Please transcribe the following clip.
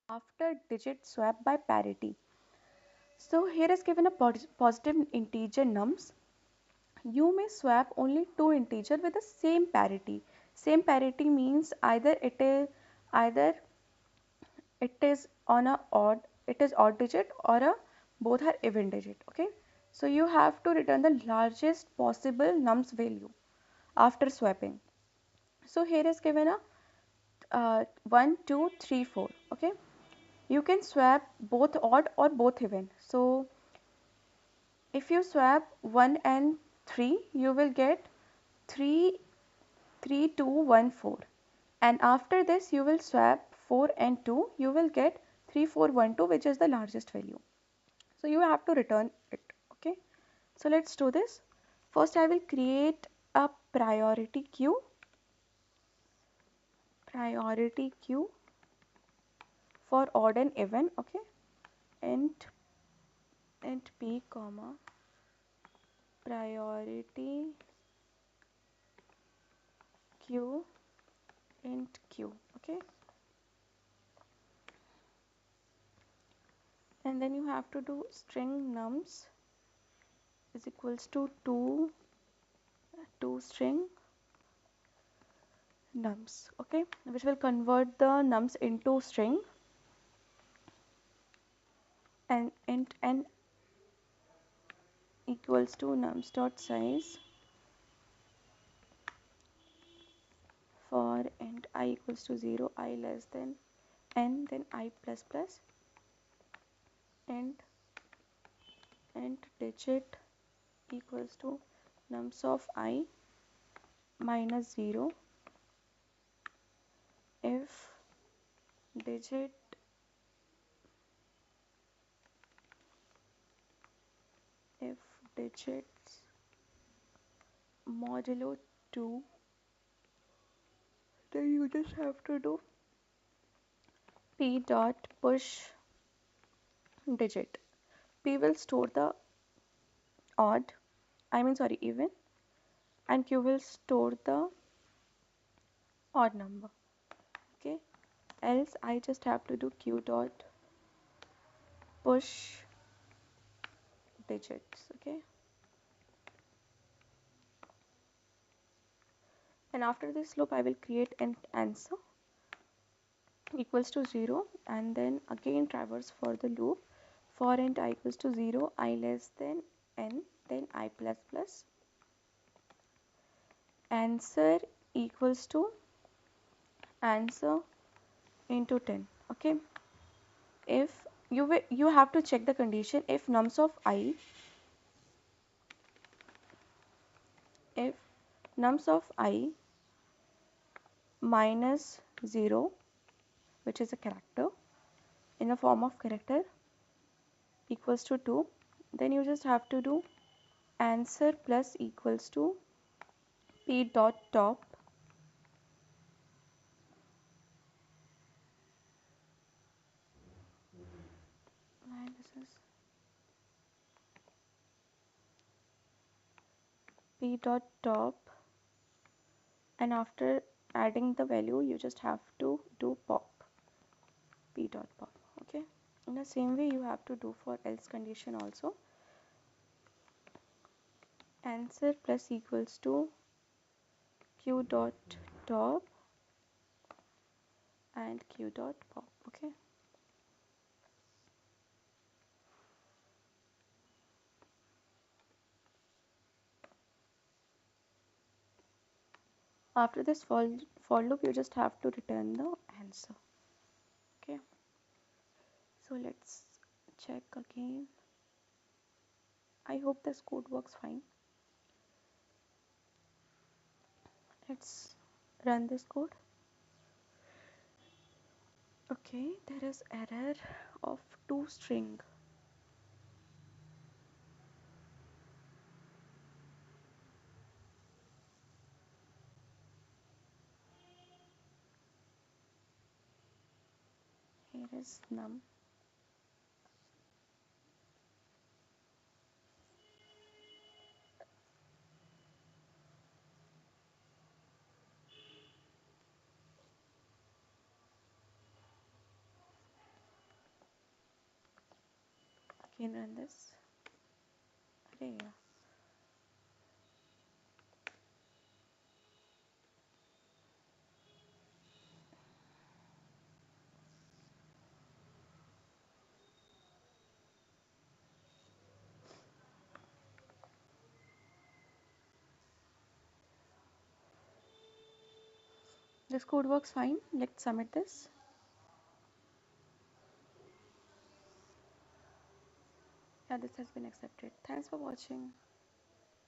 after digit swap by parity. So here is given a positive integer nums. You may swap only two integer with the same parity. Same parity means either it is on a odd digit or a both are even digit. Okay, so you have to return the largest possible nums value after swapping. So here is given a 1 2 3 4. Okay, you can swap both odd or both even. So if you swap 1 and 3, you will get 3 3 2 1 4, and after this you will swap 4 and 2, you will get 3 4 1 2, which is the largest value. So you have to return it. Okay, so let's do this. First I will create a priority queue for odd and even. Okay, int p comma priority queue int q. Okay, and then you have to do string nums is equals to 2 string nums. Okay, which will convert the nums into string, and int n equals to nums dot size for int I equals to 0, I less than n, then I plus plus, int digit equals to nums of I minus 0 if digit if digits modulo 2, then you just have to do p dot push digit. P will store the odd, even, and Q will store the odd number. Okay, else I just have to do Q dot push digits. Okay, and after this loop I will create an answer equals to 0, and then again traverse for the loop for int I equals to 0, I less than n, then I plus plus, answer equals to answer into 10. Okay, if you have to check the condition if nums of I, if nums of I minus 0, which is a character in the form of character, equals to 2, then you just have to do answer plus equals to p dot top this is p dot top, and after adding the value you just have to do pop, p dot pop. Okay, in the same way you have to do for else condition also. Answer plus equals to q dot top and q dot pop. Okay, after this for loop you just have to return the answer. Okay, so let's check again. I hope this code works fine. Let's run this code. Okay, there is error of 2 string. Here is num. Can run this. Arey, yeah. This code works fine. Let's submit this. Yeah, this has been accepted. Thanks for watching.